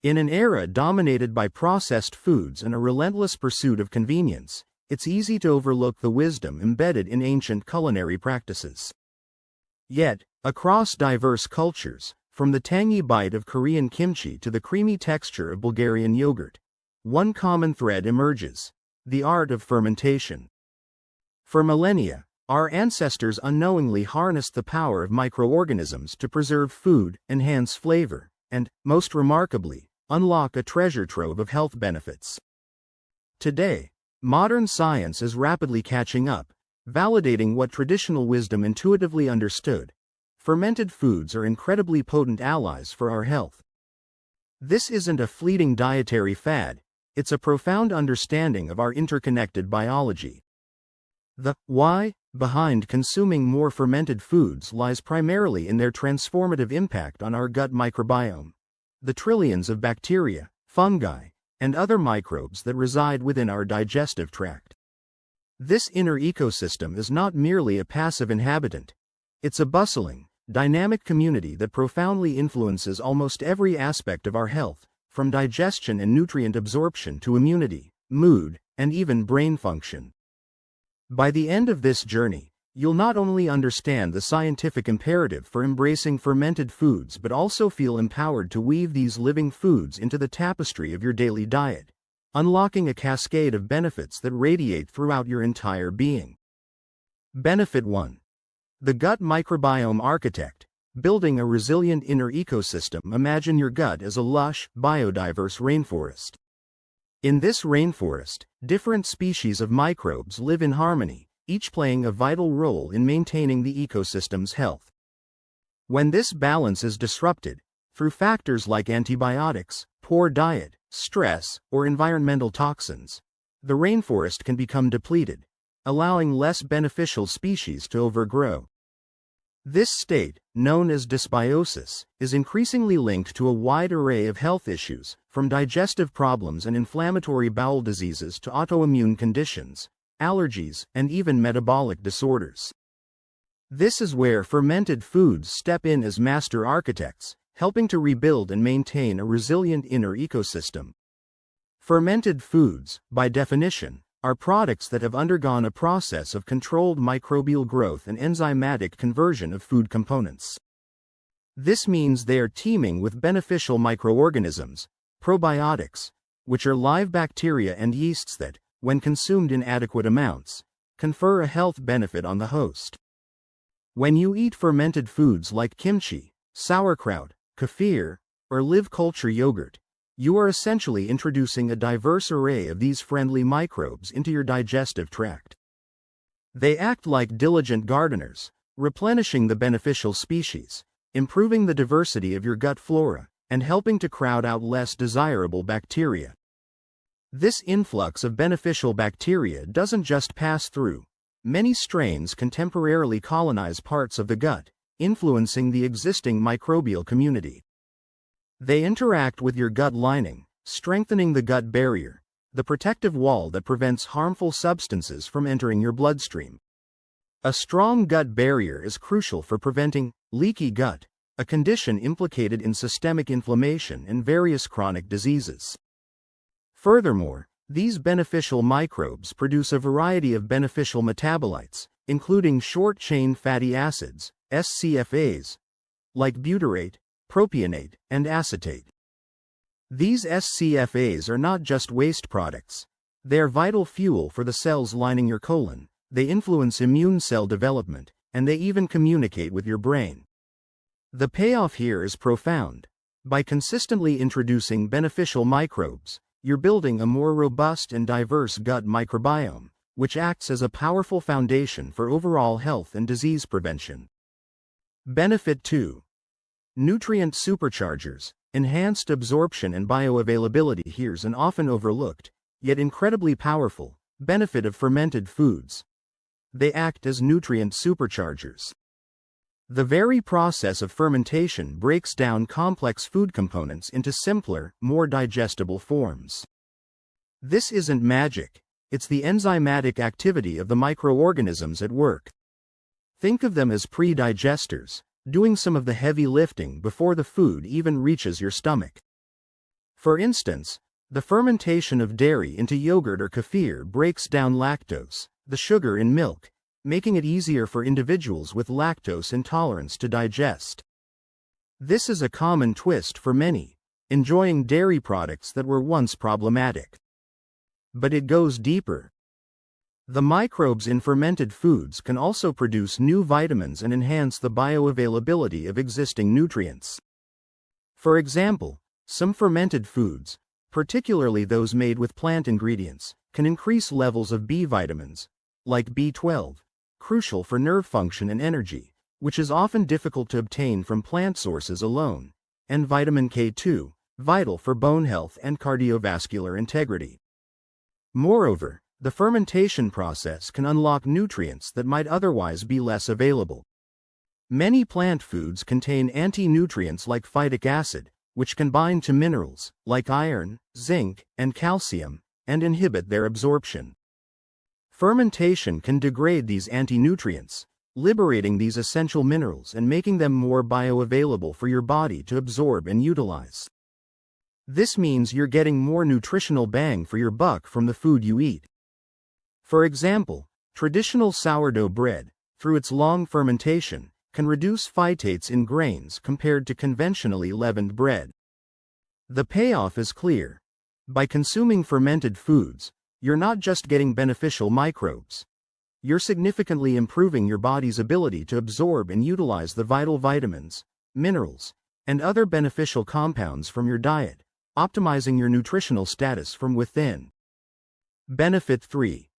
In an era dominated by processed foods and a relentless pursuit of convenience, it's easy to overlook the wisdom embedded in ancient culinary practices. Yet, across diverse cultures, from the tangy bite of Korean kimchi to the creamy texture of Bulgarian yogurt, one common thread emerges: the art of fermentation. For millennia, our ancestors unknowingly harnessed the power of microorganisms to preserve food, enhance flavor, and, most remarkably, unlock a treasure trove of health benefits. Today, modern science is rapidly catching up, validating what traditional wisdom intuitively understood: fermented foods are incredibly potent allies for our health. This isn't a fleeting dietary fad, it's a profound understanding of our interconnected biology. The why behind consuming more fermented foods lies primarily in their transformative impact on our gut microbiome, the trillions of bacteria, fungi, and other microbes that reside within our digestive tract. This inner ecosystem is not merely a passive inhabitant, it's a bustling, dynamic community that profoundly influences almost every aspect of our health, from digestion and nutrient absorption to immunity, mood, and even brain function. By the end of this journey, you'll not only understand the scientific imperative for embracing fermented foods but also feel empowered to weave these living foods into the tapestry of your daily diet, unlocking a cascade of benefits that radiate throughout your entire being. Benefit 1. The gut microbiome architect. Building a resilient inner ecosystem. Imagine your gut as a lush, biodiverse rainforest. In this rainforest, different species of microbes live in harmony, each playing a vital role in maintaining the ecosystem's health. When this balance is disrupted, through factors like antibiotics, poor diet, stress, or environmental toxins, the rainforest can become depleted, allowing less beneficial species to overgrow. This state, known as dysbiosis, is increasingly linked to a wide array of health issues, from digestive problems and inflammatory bowel diseases to autoimmune conditions, allergies, and even metabolic disorders. This is where fermented foods step in as master architects, helping to rebuild and maintain a resilient inner ecosystem. Fermented foods, by definition, are products that have undergone a process of controlled microbial growth and enzymatic conversion of food components. This means they are teeming with beneficial microorganisms, probiotics, which are live bacteria and yeasts that, when consumed in adequate amounts, confer a health benefit on the host. When you eat fermented foods like kimchi, sauerkraut, kefir, or live culture yogurt, you are essentially introducing a diverse array of these friendly microbes into your digestive tract. They act like diligent gardeners, replenishing the beneficial species, improving the diversity of your gut flora, and helping to crowd out less desirable bacteria. This influx of beneficial bacteria doesn't just pass through. Many strains can temporarily colonize parts of the gut, influencing the existing microbial community. They interact with your gut lining, strengthening the gut barrier, the protective wall that prevents harmful substances from entering your bloodstream. A strong gut barrier is crucial for preventing leaky gut, a condition implicated in systemic inflammation and various chronic diseases. Furthermore, these beneficial microbes produce a variety of beneficial metabolites, including short-chain fatty acids, SCFAs, like butyrate, propionate, and acetate. These SCFAs are not just waste products. They are vital fuel for the cells lining your colon, they influence immune cell development, and they even communicate with your brain. The payoff here is profound. By consistently introducing beneficial microbes, you're building a more robust and diverse gut microbiome, which acts as a powerful foundation for overall health and disease prevention. Benefit 2. Nutrient superchargers. Enhanced absorption and bioavailability. Here's an often overlooked, yet incredibly powerful, benefit of fermented foods. They act as nutrient superchargers. The very process of fermentation breaks down complex food components into simpler, more digestible forms. This isn't magic, it's the enzymatic activity of the microorganisms at work. Think of them as pre-digesters, doing some of the heavy lifting before the food even reaches your stomach. For instance, the fermentation of dairy into yogurt or kefir breaks down lactose, the sugar in milk, making it easier for individuals with lactose intolerance to digest. This is a common twist for many, enjoying dairy products that were once problematic. But it goes deeper. The microbes in fermented foods can also produce new vitamins and enhance the bioavailability of existing nutrients. For example, some fermented foods, particularly those made with plant ingredients, can increase levels of B vitamins, like B12, crucial for nerve function and energy, which is often difficult to obtain from plant sources alone, and vitamin K2, vital for bone health and cardiovascular integrity. Moreover, the fermentation process can unlock nutrients that might otherwise be less available. Many plant foods contain anti-nutrients like phytic acid, which can bind to minerals, like iron, zinc, and calcium, and inhibit their absorption. Fermentation can degrade these anti-nutrients, liberating these essential minerals and making them more bioavailable for your body to absorb and utilize. This means you're getting more nutritional bang for your buck from the food you eat. For example, traditional sourdough bread, through its long fermentation, can reduce phytates in grains compared to conventionally leavened bread. The payoff is clear. By consuming fermented foods, you're not just getting beneficial microbes. You're significantly improving your body's ability to absorb and utilize the vital vitamins, minerals, and other beneficial compounds from your diet, optimizing your nutritional status from within. Benefit 3.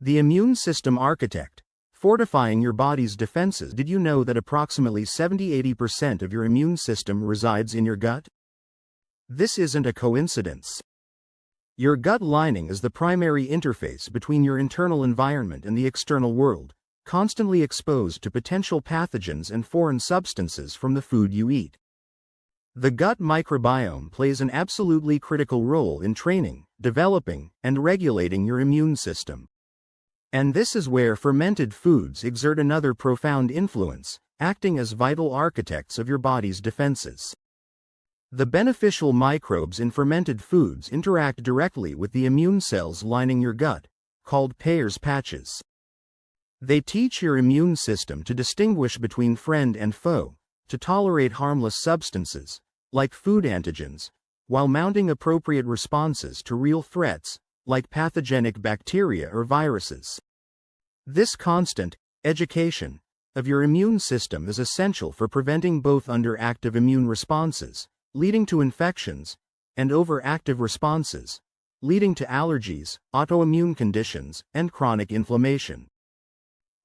The immune system architect. Fortifying your body's defenses. Did you know that approximately 70–80% of your immune system resides in your gut? This isn't a coincidence. Your gut lining is the primary interface between your internal environment and the external world, constantly exposed to potential pathogens and foreign substances from the food you eat. The gut microbiome plays an absolutely critical role in training, developing, and regulating your immune system. And this is where fermented foods exert another profound influence, acting as vital architects of your body's defenses. The beneficial microbes in fermented foods interact directly with the immune cells lining your gut, called Peyer's patches. They teach your immune system to distinguish between friend and foe, to tolerate harmless substances, like food antigens, while mounting appropriate responses to real threats, like pathogenic bacteria or viruses. This constant education of your immune system is essential for preventing both underactive immune responses, leading to infections, and overactive responses, leading to allergies, autoimmune conditions, and chronic inflammation.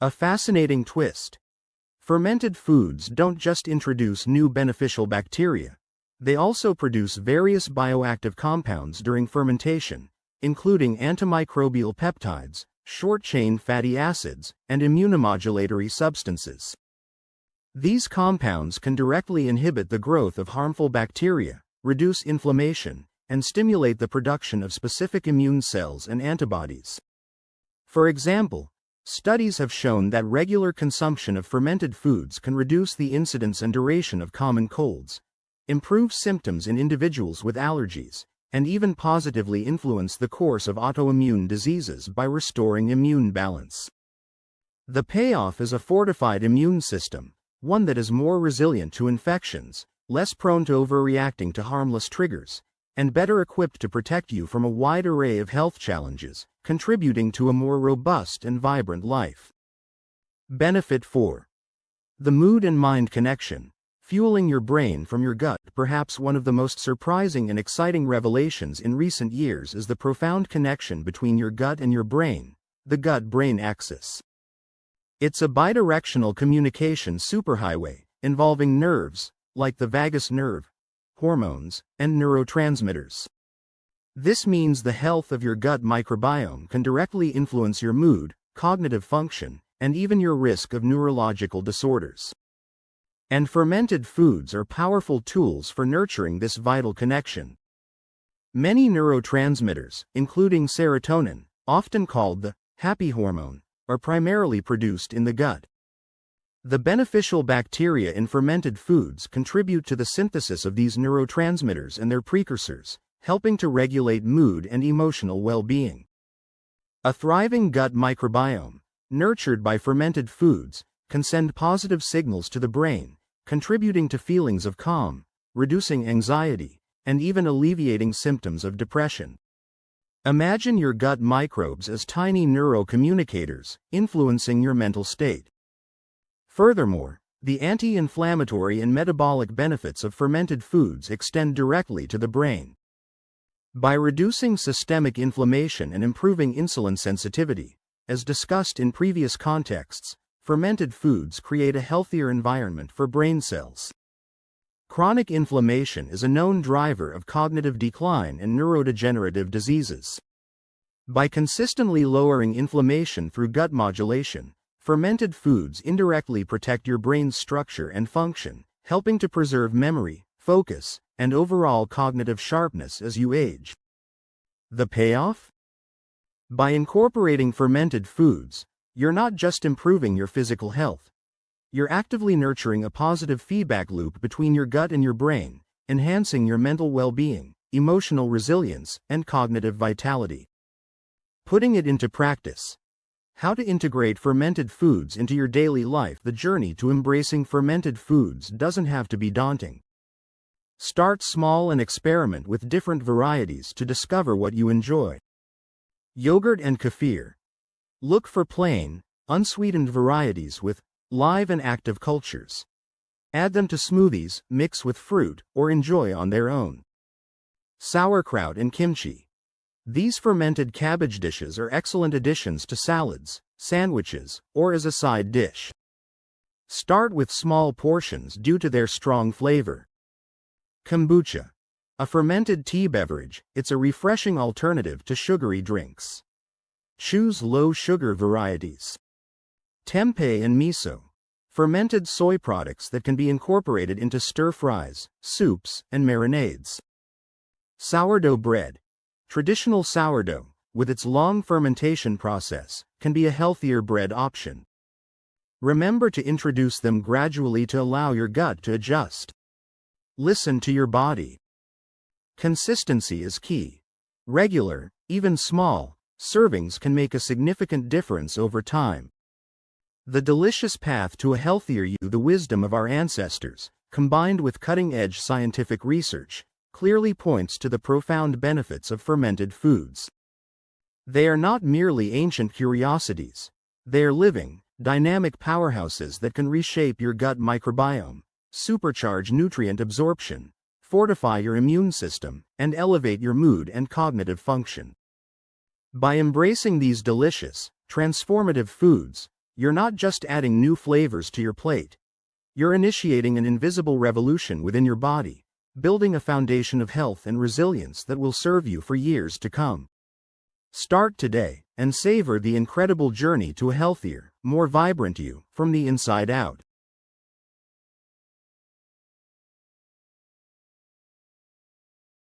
A fascinating twist. Fermented foods don't just introduce new beneficial bacteria, they also produce various bioactive compounds during fermentation, including antimicrobial peptides, short-chain fatty acids, and immunomodulatory substances. These compounds can directly inhibit the growth of harmful bacteria, reduce inflammation, and stimulate the production of specific immune cells and antibodies. For example, studies have shown that regular consumption of fermented foods can reduce the incidence and duration of common colds, improve symptoms in individuals with allergies, and even positively influence the course of autoimmune diseases by restoring immune balance. The payoff is a fortified immune system, one that is more resilient to infections, less prone to overreacting to harmless triggers, and better equipped to protect you from a wide array of health challenges, contributing to a more robust and vibrant life. Benefit 4. The mood and mind connection. Fueling your brain from your gut. Perhaps one of the most surprising and exciting revelations in recent years is the profound connection between your gut and your brain, the gut-brain axis. It's a bidirectional communication superhighway, involving nerves, like the vagus nerve, hormones, and neurotransmitters. This means the health of your gut microbiome can directly influence your mood, cognitive function, and even your risk of neurological disorders. And fermented foods are powerful tools for nurturing this vital connection. Many neurotransmitters, including serotonin, often called the happy hormone, are primarily produced in the gut. The beneficial bacteria in fermented foods contribute to the synthesis of these neurotransmitters and their precursors, helping to regulate mood and emotional well-being. A thriving gut microbiome, nurtured by fermented foods, can send positive signals to the brain, contributing to feelings of calm, reducing anxiety, and even alleviating symptoms of depression. Imagine your gut microbes as tiny neurocommunicators, influencing your mental state. Furthermore, the anti-inflammatory and metabolic benefits of fermented foods extend directly to the brain. By reducing systemic inflammation and improving insulin sensitivity, as discussed in previous contexts, fermented foods create a healthier environment for brain cells. Chronic inflammation is a known driver of cognitive decline and neurodegenerative diseases. By consistently lowering inflammation through gut modulation, fermented foods indirectly protect your brain's structure and function, helping to preserve memory, focus, and overall cognitive sharpness as you age. The payoff? By incorporating fermented foods, you're not just improving your physical health. You're actively nurturing a positive feedback loop between your gut and your brain, enhancing your mental well-being, emotional resilience, and cognitive vitality. Putting it into practice. How to integrate fermented foods into your daily life. The journey to embracing fermented foods doesn't have to be daunting. Start small and experiment with different varieties to discover what you enjoy. Yogurt and kefir. Look for plain, unsweetened varieties with live and active cultures. Add them to smoothies, mix with fruit, or enjoy on their own. Sauerkraut and kimchi. These fermented cabbage dishes are excellent additions to salads, sandwiches, or as a side dish. Start with small portions due to their strong flavor. Kombucha. A fermented tea beverage, it's a refreshing alternative to sugary drinks. Choose low-sugar varieties. Tempeh and miso. Fermented soy products that can be incorporated into stir-fries, soups, and marinades. Sourdough bread. Traditional sourdough, with its long fermentation process, can be a healthier bread option. Remember to introduce them gradually to allow your gut to adjust. Listen to your body. Consistency is key. Regular, even small, servings can make a significant difference over time. The delicious path to a healthier you. The wisdom of our ancestors, combined with cutting-edge scientific research, clearly points to the profound benefits of fermented foods. They are not merely ancient curiosities. They are living, dynamic powerhouses that can reshape your gut microbiome, supercharge nutrient absorption, fortify your immune system, and elevate your mood and cognitive function. By embracing these delicious, transformative foods, you're not just adding new flavors to your plate. You're initiating an invisible revolution within your body, building a foundation of health and resilience that will serve you for years to come. Start today and savor the incredible journey to a healthier, more vibrant you from the inside out.